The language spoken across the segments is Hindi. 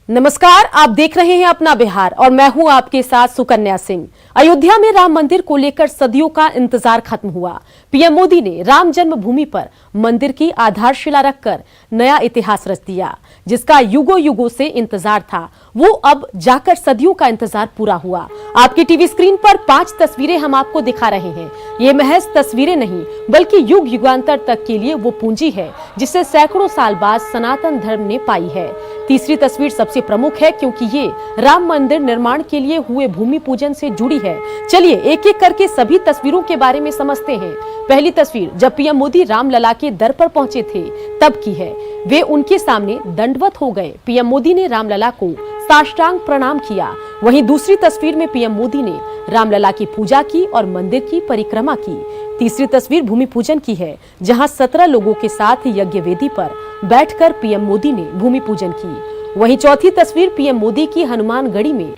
नमस्कार, आप देख रहे हैं अपना बिहार और मैं हूं आपके साथ सुकन्या सिंह। अयोध्या में राम मंदिर को लेकर सदियों का इंतजार खत्म हुआ। पीएम मोदी ने राम जन्मभूमि पर मंदिर की आधारशिला रखकर नया इतिहास रच दिया, जिसका युगों युगों से इंतजार था। वो अब जाकर सदियों का इंतजार पूरा हुआ। आपकी टीवी स्क्रीन पर 5 तस्वीरें हम आपको दिखा रहे हैं। ये महज तस्वीरें नहीं, बल्कि युग युगांतर तक के लिए वो पूंजी है जिसे सैकड़ों साल बाद सनातन धर्म ने पाई है। तीसरी तस्वीर सबसे प्रमुख है क्योंकि ये राम मंदिर निर्माण के लिए हुए भूमि पूजन से जुड़ी है। चलिए एक एक करके सभी तस्वीरों के बारे में समझते हैं। पहली तस्वीर जब पीएम मोदी रामलला के दर पर पहुंचे थे तब की है। वे उनके सामने दंडवत हो गए। पीएम मोदी ने रामलला को साष्टांग प्रणाम किया। वहीं दूसरी तस्वीर में पीएम मोदी ने रामलला की पूजा की और मंदिर की परिक्रमा की। तीसरी तस्वीर भूमि पूजन की है, जहां 17 लोगों के साथ यज्ञ वेदी पर बैठकर पीएम मोदी ने भूमि पूजन की। वहीं चौथी तस्वीर पीएम मोदी की हनुमानगढ़ी में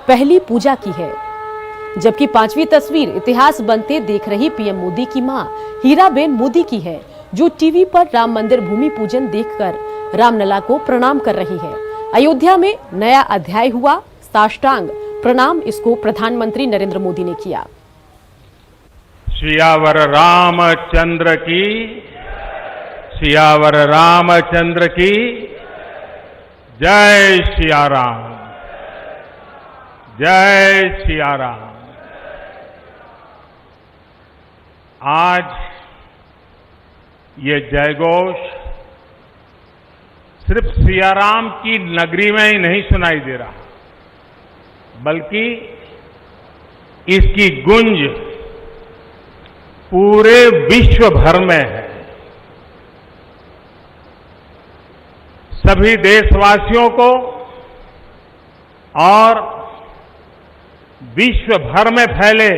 पहली पूजा की है, जबकि 5वीं तस्वीर इतिहास बनते देख रही पीएम मोदी की मां हीराबेन मोदी की है, जो टीवी पर राम मंदिर भूमि पूजन देखकर रामलला को प्रणाम कर रही है। अयोध्या में नया अध्याय हुआ, साष्टांग प्रणाम इसको प्रधानमंत्री नरेंद्र मोदी ने किया। सियावर रामचंद्र की, सियावर रामचंद्र की जय सिया राम, जय सिया राम। आज ये जयघोष सिर्फ सिया राम की नगरी में ही नहीं सुनाई दे रहा, बल्कि इसकी गूंज पूरे विश्व भर में है। सभी देशवासियों को और विश्व भर में फैले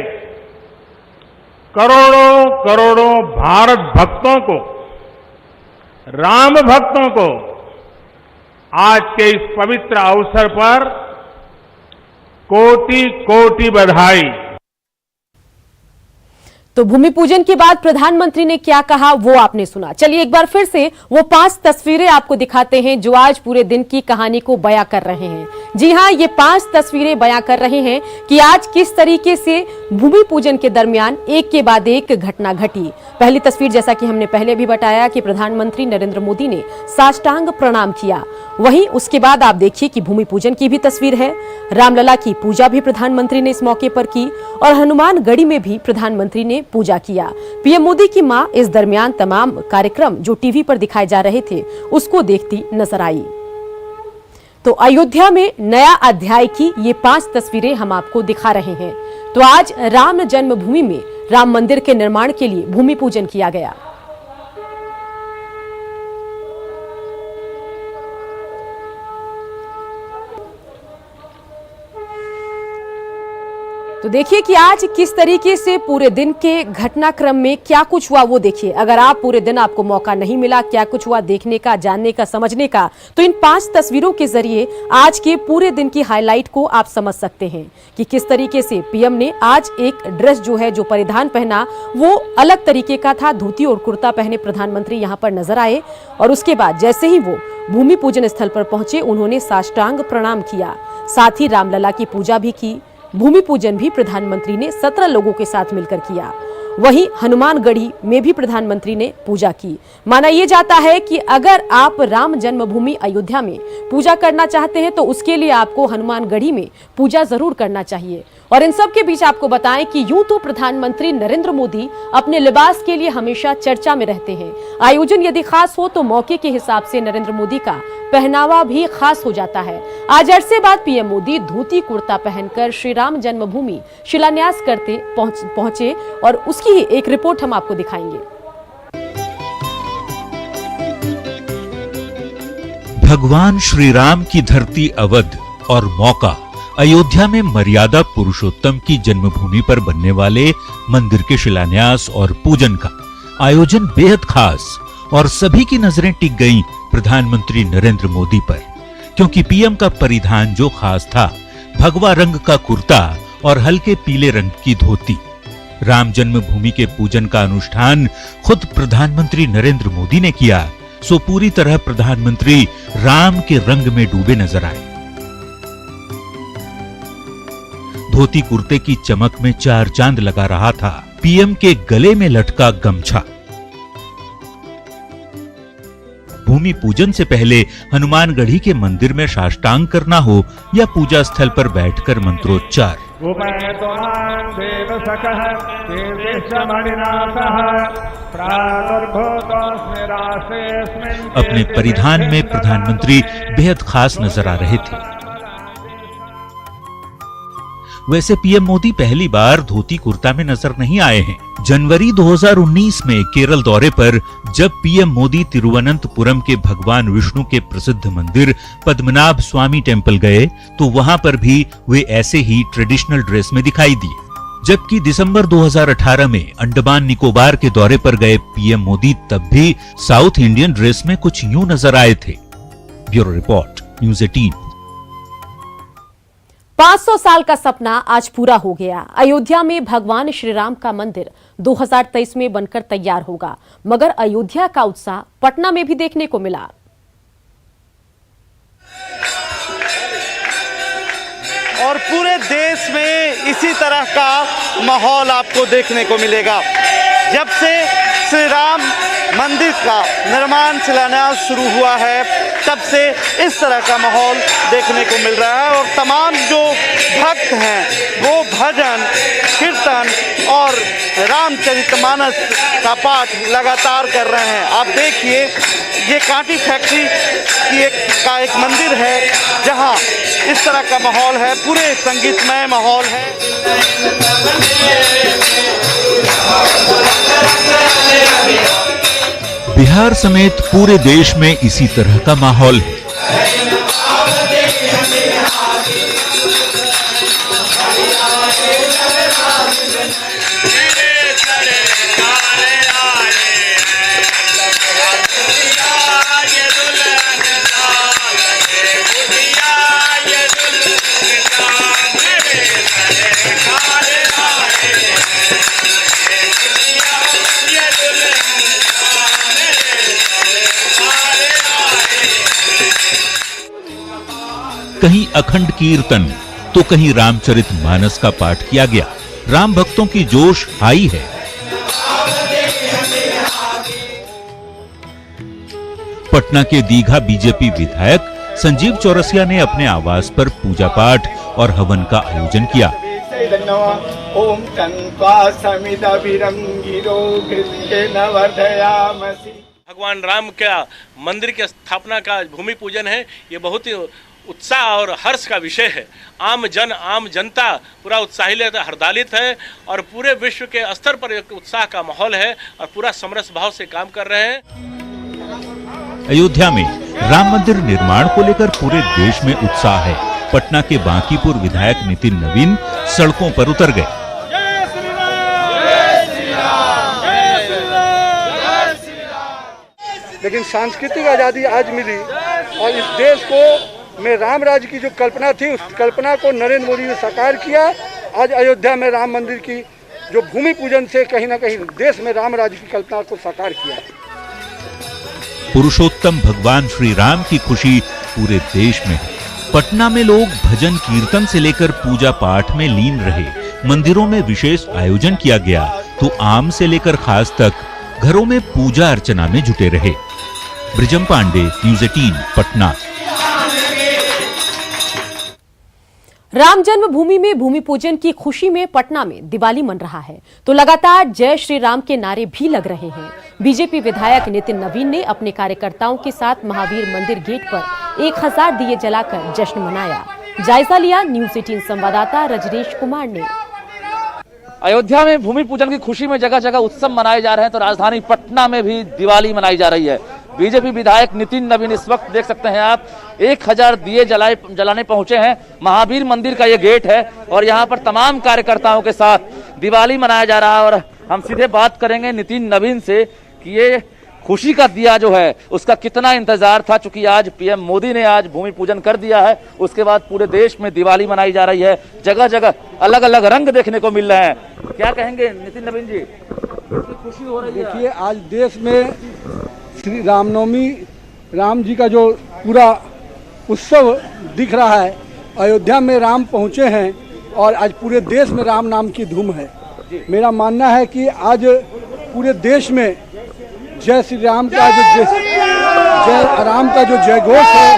करोड़ों करोड़ों भारत भक्तों को, राम भक्तों को आज के इस पवित्र अवसर पर कोटि कोटि बधाई। तो भूमि पूजन के बाद प्रधानमंत्री ने क्या कहा वो आपने सुना। चलिए एक बार फिर से वो 5 तस्वीरें आपको दिखाते हैं जो आज पूरे दिन की कहानी को बयां कर रहे हैं। जी हां, ये 5 तस्वीरें बयां कर रहे हैं कि आज किस तरीके से भूमि पूजन के दरमियान एक के बाद एक घटना घटी। पहली तस्वीर, जैसा कि हमने पहले भी बताया कि प्रधानमंत्री नरेंद्र मोदी ने साष्टांग प्रणाम किया। वहीं उसके बाद आप देखिए कि भूमि पूजन की भी तस्वीर है। रामलला की पूजा भी प्रधानमंत्री ने इस मौके पर की और हनुमानगढ़ी में भी प्रधानमंत्री ने पूजा किया। पीएम मोदी की मां इस दरमियान तमाम कार्यक्रम जो टीवी पर दिखाए जा रहे थे उसको देखती नजर आई। तो अयोध्या में नया अध्याय की ये 5 तस्वीरें हम आपको दिखा रहे हैं। तो आज राम जन्मभूमि में राम मंदिर के निर्माण के लिए भूमि पूजन किया गया। तो देखिए कि आज किस तरीके से पूरे दिन के घटनाक्रम में क्या कुछ हुआ वो देखिए। अगर आप पूरे दिन आपको मौका नहीं मिला क्या कुछ हुआ देखने का, जानने का, समझने का, तो इन 5 तस्वीरों के जरिए आज के पूरे दिन की हाईलाइट को आप समझ सकते हैं कि किस तरीके से पीएम ने आज एक ड्रेस जो परिधान पहना वो अलग तरीके का था। धोती और कुर्ता पहने प्रधानमंत्री यहाँ पर नजर आए और उसके बाद जैसे ही वो भूमि पूजन स्थल पर पहुंचे उन्होंने साष्टांग प्रणाम किया। साथ ही रामलला की पूजा भी की। भूमि पूजन भी प्रधानमंत्री ने 17 लोगों के साथ मिलकर किया। वहीं हनुमानगढ़ी में भी प्रधानमंत्री ने पूजा की। माना यह जाता है कि अगर आप राम जन्मभूमि अयोध्या में पूजा करना चाहते हैं तो उसके लिए आपको हनुमानगढ़ी में पूजा जरूर करना चाहिए। और इन सब के बीच आपको बताएं कि यूं तो प्रधानमंत्री नरेंद्र मोदी अपने लिबास के लिए हमेशा चर्चा में रहते हैं। आयोजन यदि खास हो तो मौके के हिसाब से नरेंद्र मोदी का पहनावा भी खास हो जाता है। आज अरसे बाद पीएम मोदी धोती कुर्ता पहनकर श्री राम जन्मभूमि शिलान्यास करते पहुंचे और उसकी ही एक रिपोर्ट हम आपको दिखाएंगे। भगवान श्री राम की धरती अवध और मौका अयोध्या में मर्यादा पुरुषोत्तम की जन्मभूमि पर बनने वाले मंदिर के शिलान्यास और पूजन का आयोजन बेहद खास और सभी की नजरें टिक गईं प्रधानमंत्री नरेंद्र मोदी पर, क्योंकि पीएम का परिधान जो खास था, भगवा रंग का कुर्ता और हल्के पीले रंग की धोती। राम जन्मभूमि के पूजन का अनुष्ठान खुद प्रधानमंत्री नरेंद्र मोदी ने किया, सो पूरी तरह प्रधानमंत्री राम के रंग में डूबे नजर आए। धोती कुर्ते की चमक में चार चांद लगा रहा था पीएम के गले में लटका गमछा। भूमि पूजन से पहले हनुमानगढ़ी के मंदिर में साष्टांग करना हो या पूजा स्थल पर बैठकर मंत्रोच्चार, अपने परिधान में प्रधानमंत्री बेहद खास नजर आ रहे थे। वैसे पीएम मोदी पहली बार धोती कुर्ता में नजर नहीं आए हैं। जनवरी 2019 में केरल दौरे पर जब पीएम मोदी तिरुवनंतपुरम के भगवान विष्णु के प्रसिद्ध मंदिर पद्मनाभ स्वामी टेम्पल गए तो वहां पर भी वे ऐसे ही ट्रेडिशनल ड्रेस में दिखाई दिए। जबकि दिसंबर 2018 में अंडमान निकोबार के दौरे पर गए पीएम मोदी तब भी साउथ इंडियन ड्रेस में कुछ यूं नजर आए थे। Bureau report, news 18। 500 साल का सपना आज पूरा हो गया। अयोध्या में भगवान श्री राम का मंदिर 2023 में बनकर तैयार होगा, मगर अयोध्या का उत्साह पटना में भी देखने को मिला। और पूरे देश में इसी तरह का माहौल आपको देखने को मिलेगा। जब से श्री राम मंदिर का निर्माण शिलान्यास शुरू हुआ है तब से इस तरह का माहौल देखने को मिल रहा है और तमाम जो भक्त हैं वो भजन कीर्तन और रामचरितमानस का पाठ लगातार कर रहे हैं। आप देखिए, ये कांटी फैक्ट्री की एक मंदिर है जहां इस तरह का माहौल है, पूरे संगीतमय माहौल है। बिहार समेत पूरे देश में इसी तरह का माहौल है। कहीं अखंड कीर्तन तो कहीं रामचरितमानस का पाठ किया गया। राम भक्तों की जोश हाई है। पटना के दीघा बीजेपी विधायक संजीव चौरसिया ने अपने आवास पर पूजा पाठ और हवन का आयोजन किया। ओम भगवान राम का मंदिर की स्थापना का भूमि पूजन है। ये बहुत ही उत्साह और हर्ष का विषय है। आम जनता पूरा उत्साहित हर्षान्वित है और पूरे विश्व के स्तर पर एक उत्साह का माहौल है और पूरा समरस भाव से काम कर रहे हैं। अयोध्या में राम मंदिर निर्माण को लेकर पूरे देश में उत्साह है। पटना के बांकीपुर विधायक नितिन नवीन सड़कों पर उतर गए। लेकिन सांस्कृतिक आज़ादी आज मिली और इस देश को में राम राज्य की जो कल्पना थी उस कल्पना को नरेंद्र मोदी ने साकार किया। आज अयोध्या में राम मंदिर की जो भूमि पूजन से कहीं ना कहीं देश में राम राज्य की कल्पना को साकार किया। पुरुषोत्तम भगवान श्री राम की खुशी पूरे देश में है। पटना में लोग भजन कीर्तन से लेकर पूजा पाठ में लीन रहे। मंदिरों में विशेष आयोजन किया गया तो आम से लेकर खास तक घरों में पूजा अर्चना में जुटे रहे। ब्रिजम पांडे, न्यूज़ 18, पटना। राम जन्मभूमि में भूमि पूजन की खुशी में पटना में दिवाली मन रहा है तो लगातार जय श्री राम के नारे भी लग रहे हैं। बीजेपी विधायक नितिन नवीन ने अपने कार्यकर्ताओं के साथ महावीर मंदिर गेट पर 1000 दिए जलाकर जश्न मनाया। जायजा लिया न्यूज़ 18 संवाददाता रजनीश कुमार ने। अयोध्या में भूमि पूजन की खुशी में जगह जगह उत्सव मनाए जा रहे हैं तो राजधानी पटना में भी दिवाली मनाई जा रही है। बीजेपी विधायक नितिन नवीन इस वक्त देख सकते हैं आप 1000 दिए जलाने पहुंचे हैं। महावीर मंदिर का ये गेट है और यहाँ पर तमाम कार्यकर्ताओं के साथ दिवाली मनाया जा रहा है। और हम सीधे बात करेंगे नितिन नवीन से कि ये खुशी का दिया जो है उसका कितना इंतजार था, चूंकि आज पीएम मोदी ने आज भूमि पूजन कर दिया है। उसके बाद पूरे देश में दिवाली मनाई जा रही है। जगह जगह अलग अलग रंग देखने को मिल रहे हैं। क्या कहेंगे नितिन नवीन जी, खुशी हो रही है? देखिए, आज देश में श्री रामनवमी राम जी का जो पूरा उत्सव दिख रहा है। अयोध्या में राम पहुँचे हैं और आज पूरे देश में राम नाम की धूम है। मेरा मानना है कि आज पूरे देश में जय श्री राम का जो जयघोष है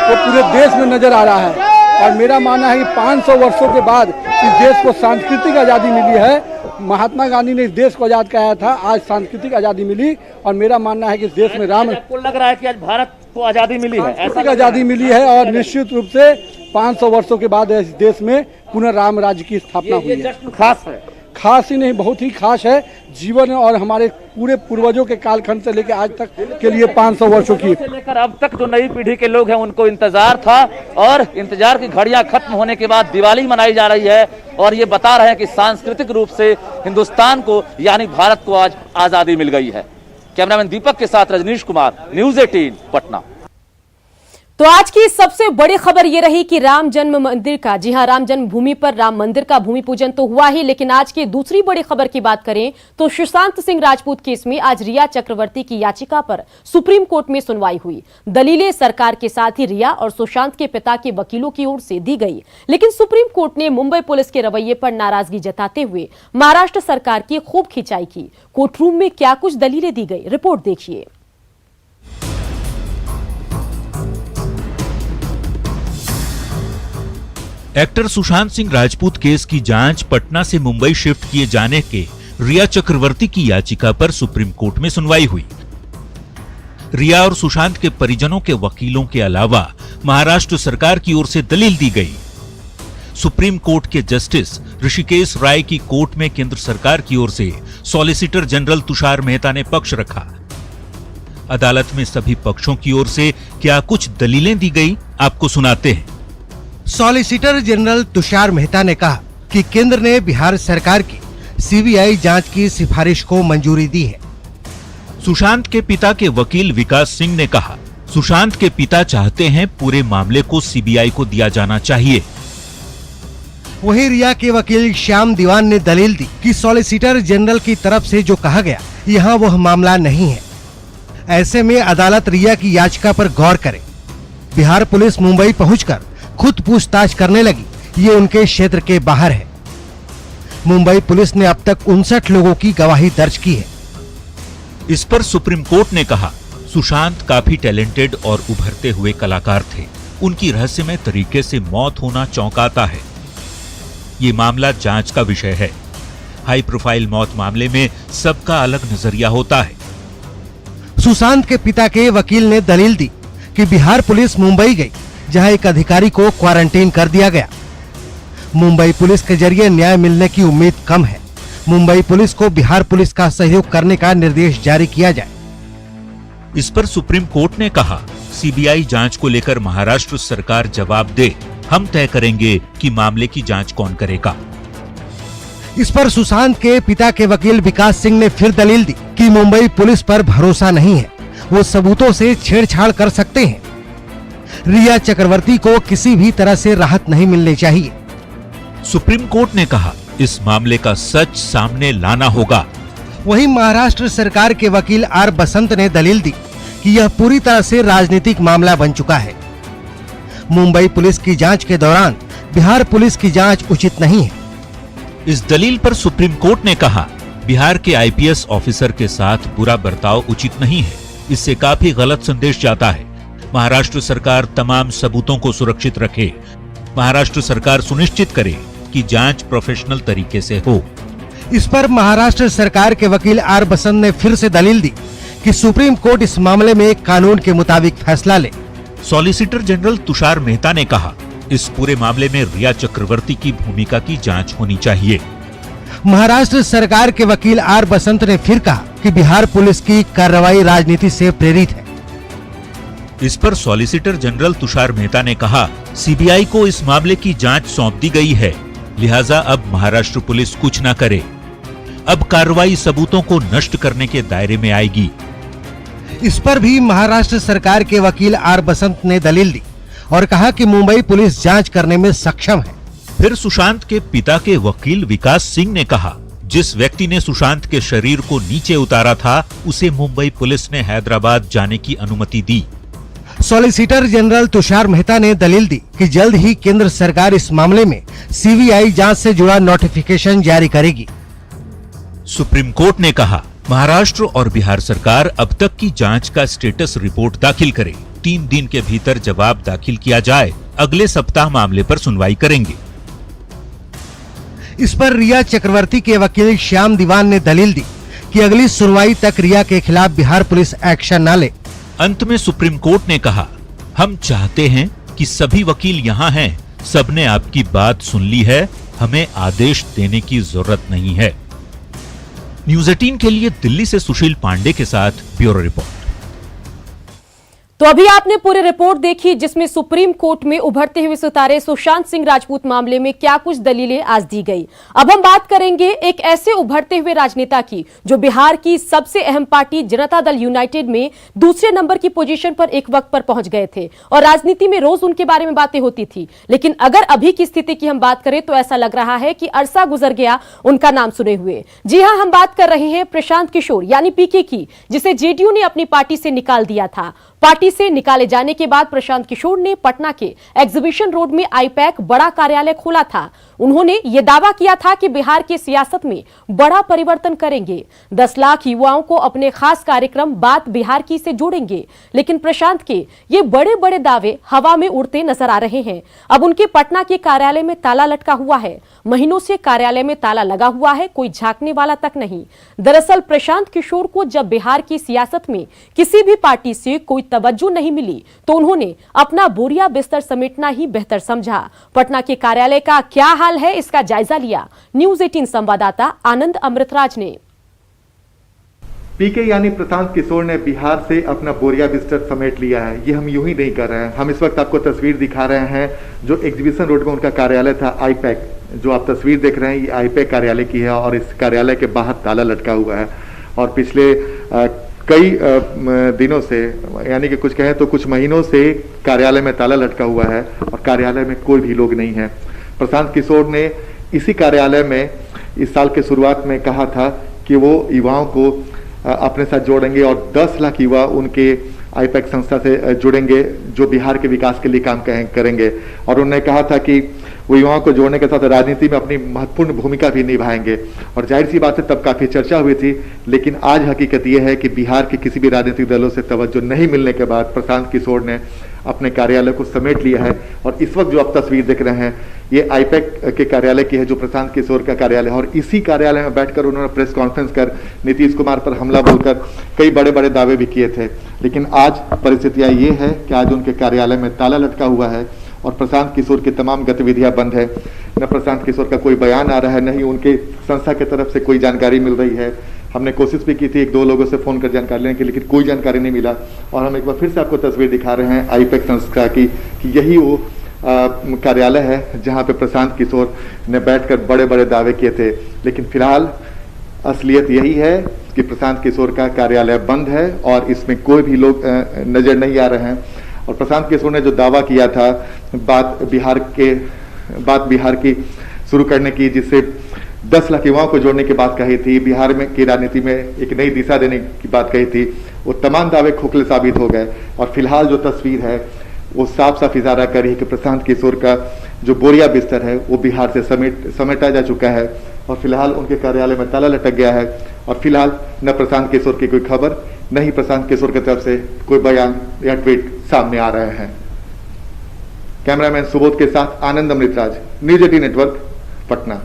वो पूरे देश में नजर आ रहा है। और मेरा मानना है कि 500 वर्षों के बाद इस देश को सांस्कृतिक आज़ादी मिली है। महात्मा गांधी ने इस देश को आज़ाद कराया था, आज सांस्कृतिक आज़ादी मिली। और मेरा मानना है कि इस देश में राम आपको लग रहा है कि आज भारत को आजादी मिली है? सांस्कृतिक आज़ादी मिली है और निश्चित रूप से 500 वर्षों के बाद इस देश में पुनः राम राज्य की स्थापना हुई है। जश्न खास है, खास ही नहीं, बहुत ही खास है। जीवन और हमारे पूरे पूर्वजों के कालखंड से लेकर आज तक के लिए 500 वर्षों की से लेकर अब तक जो नई पीढ़ी के लोग हैं उनको इंतजार था, और इंतजार की घड़ियां खत्म होने के बाद दिवाली मनाई जा रही है। और ये बता रहे हैं कि सांस्कृतिक रूप से हिंदुस्तान को यानी भारत को आज आजादी मिल गई है। कैमरामैन दीपक के साथ रजनीश कुमार, न्यूज़ 18 पटना। तो आज की सबसे बड़ी खबर यह रही कि राम जन्म मंदिर का, जी हां, राम जन्मभूमि पर राम मंदिर का भूमि पूजन तो हुआ ही, लेकिन आज की दूसरी बड़ी खबर की बात करें तो सुशांत सिंह राजपूत केस में आज रिया चक्रवर्ती की याचिका पर सुप्रीम कोर्ट में सुनवाई हुई। दलीलें सरकार के साथ ही रिया और सुशांत के पिता के वकीलों की ओर से दी गई, लेकिन सुप्रीम कोर्ट ने मुंबई पुलिस के रवैये पर नाराजगी जताते हुए महाराष्ट्र सरकार की खूब खिंचाई की। कोर्टरूम में क्या कुछ दलीलें दी गई, रिपोर्ट देखिए। एक्टर सुशांत सिंह राजपूत केस की जांच पटना से मुंबई शिफ्ट किए जाने के रिया चक्रवर्ती की याचिका पर सुप्रीम कोर्ट में सुनवाई हुई। रिया और सुशांत के परिजनों के वकीलों के अलावा महाराष्ट्र सरकार की ओर से दलील दी गई। सुप्रीम कोर्ट के जस्टिस ऋषिकेश राय की कोर्ट में केंद्र सरकार की ओर से सॉलिसिटर जनरल तुषार मेहता ने पक्ष रखा। अदालत में सभी पक्षों की ओर से क्या कुछ दलीलें दी गई, आपको सुनाते हैं। सॉलिसिटर जनरल तुषार मेहता ने कहा कि केंद्र ने बिहार सरकार की सीबीआई जांच की सिफारिश को मंजूरी दी है। सुशांत के पिता के वकील विकास सिंह ने कहा, सुशांत के पिता चाहते हैं पूरे मामले को सीबीआई को दिया जाना चाहिए। वहीं रिया के वकील श्याम दीवान ने दलील दी कि सॉलिसिटर जनरल की तरफ से जो कहा गया यहाँ वह मामला नहीं है। ऐसे में अदालत रिया की याचिका पर गौर करे। बिहार पुलिस मुंबई पहुंचकर खुद पूछताछ करने लगी, ये उनके क्षेत्र के बाहर है। मुंबई पुलिस ने अब तक 59 लोगों की गवाही दर्ज की है। इस पर सुप्रीम कोर्ट ने कहा, सुशांत काफी टैलेंटेड और उभरते हुए कलाकार थे। उनकी रहस्यमय तरीके से मौत होना चौंकाता है। ये मामला जांच का विषय है। हाई प्रोफाइल मौत मामले में सबका अलग नजरिया होता है। सुशांत के पिता के वकील ने दलील दी कि बिहार पुलिस मुंबई गई, जहां एक अधिकारी को क्वारंटीन कर दिया गया। मुंबई पुलिस के जरिए न्याय मिलने की उम्मीद कम है। मुंबई पुलिस को बिहार पुलिस का सहयोग करने का निर्देश जारी किया जाए। इस पर सुप्रीम कोर्ट ने कहा, सीबीआई जांच को लेकर महाराष्ट्र सरकार जवाब दे, हम तय करेंगे कि मामले की जांच कौन करेगा। इस पर सुशांत के पिता के वकील विकास सिंह ने फिर दलील दी कि मुंबई पुलिस पर भरोसा नहीं है, वो सबूतों से छेड़छाड़ कर सकते हैं। रिया चक्रवर्ती को किसी भी तरह से राहत नहीं मिलनी चाहिए। सुप्रीम कोर्ट ने कहा, इस मामले का सच सामने लाना होगा। वहीं महाराष्ट्र सरकार के वकील आर बसंत ने दलील दी कि यह पूरी तरह से राजनीतिक मामला बन चुका है। मुंबई पुलिस की जांच के दौरान बिहार पुलिस की जांच उचित नहीं है। इस दलील पर सुप्रीम कोर्ट ने कहा, बिहार के आईपीएस ऑफिसर के साथ बुरा बर्ताव उचित नहीं है। इससे काफी गलत संदेश जाता है। महाराष्ट्र सरकार तमाम सबूतों को सुरक्षित रखे। महाराष्ट्र सरकार सुनिश्चित करे कि जांच प्रोफेशनल तरीके से हो। इस पर महाराष्ट्र सरकार के वकील आर बसंत ने फिर से दलील दी कि सुप्रीम कोर्ट इस मामले में कानून के मुताबिक फैसला ले। सॉलिसिटर जनरल तुषार मेहता ने कहा, इस पूरे मामले में रिया चक्रवर्ती की भूमिका की जांच होनी चाहिए। महाराष्ट्र सरकार के वकील आर बसंत ने फिर कहा कि बिहार पुलिस की कार्रवाई राजनीति से प्रेरित है। इस पर सॉलिसिटर जनरल तुषार मेहता ने कहा, सीबीआई को इस मामले की जांच सौंप दी गई है, लिहाजा अब महाराष्ट्र पुलिस कुछ न करे। अब कार्रवाई सबूतों को नष्ट करने के दायरे में आएगी। इस पर भी महाराष्ट्र सरकार के वकील आर बसंत ने दलील दी और कहा कि मुंबई पुलिस जांच करने में सक्षम है। फिर सुशांत के पिता के वकील विकास सिंह ने कहा, जिस व्यक्ति ने सुशांत के शरीर को नीचे उतारा था, उसे मुंबई पुलिस ने हैदराबाद जाने की अनुमति दी। सॉलिसिटर जनरल तुषार मेहता ने दलील दी कि जल्द ही केंद्र सरकार इस मामले में सीबीआई जांच से जुड़ा नोटिफिकेशन जारी करेगी। सुप्रीम कोर्ट ने कहा, महाराष्ट्र और बिहार सरकार अब तक की जांच का स्टेटस रिपोर्ट दाखिल करे। 3 दिन के भीतर जवाब दाखिल किया जाए। अगले सप्ताह मामले पर सुनवाई करेंगे। इस पर रिया चक्रवर्ती के वकील श्याम दीवान ने दलील दी कि अगली सुनवाई तक रिया के खिलाफ बिहार पुलिस एक्शन न ले। अंत में सुप्रीम कोर्ट ने कहा, हम चाहते हैं कि सभी वकील यहाँ हैं, सबने आपकी बात सुन ली है, हमें आदेश देने की जरूरत नहीं है। न्यूज़ 18 के लिए दिल्ली से सुशील पांडे के साथ ब्यूरो रिपोर्ट। तो अभी आपने पूरी रिपोर्ट देखी जिसमें सुप्रीम कोर्ट में उभरते हुए सितारे सुशांत सिंह राजपूत मामले में क्या कुछ दलीलें आज दी गई। अब हम बात करेंगे एक ऐसे उभरते हुए राजनेता की जो बिहार की सबसे अहम पार्टी जनता दल यूनाइटेड में दूसरे नंबर की पोजीशन पर एक वक्त पर पहुंच गए थे और राजनीति में रोज उनके बारे में बातें होती थी। लेकिन अगर अभी की स्थिति की हम बात करें तो ऐसा लग रहा है कि अरसा गुजर गया उनका नाम सुने हुए। जी हां, हम बात कर रहे हैं प्रशांत किशोर यानी पीके की, जिसे जेडीयू ने अपनी पार्टी से निकाल दिया था। पार्टी से निकाले जाने के बाद प्रशांत किशोर ने पटना के एग्जीबिशन रोड में आईपैक बड़ा कार्यालय खोला था। उन्होंने ये दावा किया था कि बिहार की सियासत में बड़ा परिवर्तन करेंगे, 10 लाख युवाओं को अपने खास कार्यक्रम बात बिहार की से जोड़ेंगे। लेकिन प्रशांत के ये बड़े बड़े दावे हवा में उड़ते नजर आ रहे हैं। अब उनके पटना के कार्यालय में ताला लटका हुआ है। महीनों से कार्यालय में ताला लगा हुआ है, कोई झांकने वाला तक नहीं। दरअसल प्रशांत किशोर को जब बिहार की सियासत में किसी भी पार्टी से कोई तवज्जो नहीं मिली तो उन्होंने अपना बोरिया बिस्तर समेटना ही बेहतर समझा। पटना के कार्यालय का क्या हाल है, इसका जायजा लिया न्यूज़ 18 संवाददाता आनंद अमृतराज ने। पीके यानी प्रशांत किशोर ने बिहार से अपना बोरिया बिस्तर समेट लिया है। ये हम यूं ही नहीं कर रहे हैं। हम इस वक्त आपको तस्वीर दिखा रहे हैं जो एग्जीबिशन रोड में उनका कार्यालय था आईपैक। जो आप तस्वीर देख रहे हैं ये आईपैक कार्यालय की है और इस कार्यालय के बाहर ताला लटका हुआ है। और पिछले कई दिनों से, यानी कि कुछ कहें तो कुछ महीनों से कार्यालय में ताला लटका हुआ है और कार्यालय में कोई भी लोग नहीं है। प्रशांत किशोर ने इसी कार्यालय में इस साल के शुरुआत में कहा था कि वो युवाओं को अपने साथ जोड़ेंगे और 10 लाख युवा उनके आईपैक संस्था से जुड़ेंगे जो बिहार के विकास के लिए काम करेंगे। और उन्होंने कहा था कि वो युवाओं को जोड़ने के साथ राजनीति में अपनी महत्वपूर्ण भूमिका भी निभाएंगे। और जाहिर सी बात है तब काफ़ी चर्चा हुई थी। लेकिन आज हकीकत ये है कि बिहार के किसी भी राजनीतिक दलों से तवज्जो नहीं मिलने के बाद प्रशांत किशोर ने अपने कार्यालय को समेट लिया है। और इस वक्त जो आप तस्वीर देख रहे हैं ये आईपैक के कार्यालय की है जो प्रशांत किशोर का कार्यालय है। और इसी कार्यालय में बैठकर उन्होंने प्रेस कॉन्फ्रेंस कर नीतीश कुमार पर हमला बोलकर कई बड़े बड़े दावे भी किए थे। लेकिन आज परिस्थितियां ये है कि आज उनके कार्यालय में ताला लटका हुआ है और प्रशांत किशोर की तमाम गतिविधियां बंद है। न प्रशांत किशोर का कोई बयान आ रहा है, न ही उनके संस्था की तरफ से कोई जानकारी मिल रही है। हमने कोशिश भी की थी 1-2 लोगों से फोन कर जानकारी लेने की, लेकिन कोई जानकारी नहीं मिला। और हम एक बार फिर से आपको तस्वीर दिखा रहे हैं आईपैक संस्था की कि यही वो कार्यालय है जहां पे प्रशांत किशोर ने बैठकर बड़े बड़े दावे किए थे। लेकिन फिलहाल असलियत यही है कि प्रशांत किशोर का कार्यालय बंद है और इसमें कोई भी लोग नजर नहीं आ रहे हैं। और प्रशांत किशोर ने जो दावा किया था बात बिहार की शुरू करने की, जिससे 10 लाख युवाओं को जोड़ने की बात कही थी, बिहार में की राजनीति में एक नई दिशा देने की बात कही थी, वो तमाम दावे खोखले साबित हो गए। और फिलहाल जो तस्वीर है वो साफ साफ इशारा कर रही है कि प्रशांत किशोर का जो बोरिया बिस्तर है वो बिहार से समेटा जा चुका है और फिलहाल उनके कार्यालय में ताला लटक गया है। और फिलहाल न प्रशांत किशोर की कोई खबर, न ही प्रशांत किशोर की तरफ से कोई बयान या ट्वीट सामने आ रहे हैं। कैमरामैन सुबोध के साथ आनंद अमृतराज, न्यूज़ 18 नेटवर्क, पटना।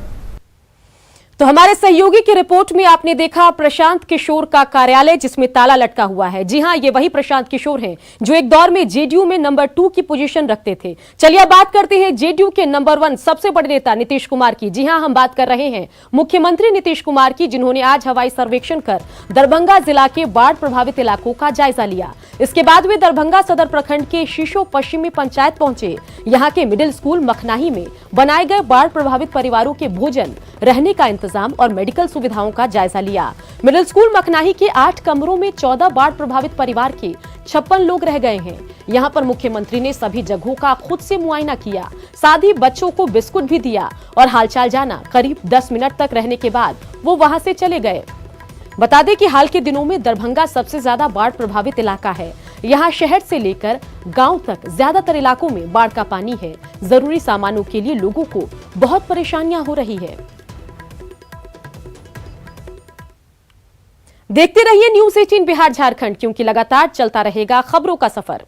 तो हमारे सहयोगी की रिपोर्ट में आपने देखा प्रशांत किशोर का कार्यालय जिसमें ताला लटका हुआ है। जी हां, ये वही प्रशांत किशोर हैं जो एक दौर में जेडीयू में नंबर 2 की पोजीशन रखते थे। चलिए अब बात करते हैं जेडीयू के नंबर 1 सबसे बड़े नेता नीतीश कुमार की। जी हां, हम बात कर रहे हैं मुख्यमंत्री नीतीश कुमार की, जिन्होंने आज हवाई सर्वेक्षण कर दरभंगा जिला के बाढ़ प्रभावित इलाकों का जायजा लिया। इसके बाद वे दरभंगा सदर प्रखंड के शीशो पश्चिमी पंचायत पहुंचे। यहाँ के मिडिल स्कूल मखनाही में बनाए गए बाढ़ प्रभावित परिवारों के भोजन, रहने का इंतजाम और मेडिकल सुविधाओं का जायजा लिया। मिडिल स्कूल मखनाही के 8 कमरों में 14 बाढ़ प्रभावित परिवार के 56 लोग रह गए हैं। यहाँ पर मुख्यमंत्री ने सभी जगहों का खुद से मुआयना किया, साथ ही बच्चों को बिस्कुट भी दिया और हालचाल जाना। करीब 10 मिनट तक रहने के बाद वो वहां से चले गए। बता दें कि हाल के दिनों में दरभंगा सबसे ज्यादा बाढ़ प्रभावित इलाका है। यहाँ शहर से लेकर गांव तक ज्यादातर इलाकों में बाढ़ का पानी है। जरूरी सामानों के लिए लोगों को बहुत परेशानियां हो रही है। देखते रहिए न्यूज़ 18 बिहार झारखंड, क्योंकि लगातार चलता रहेगा खबरों का सफर।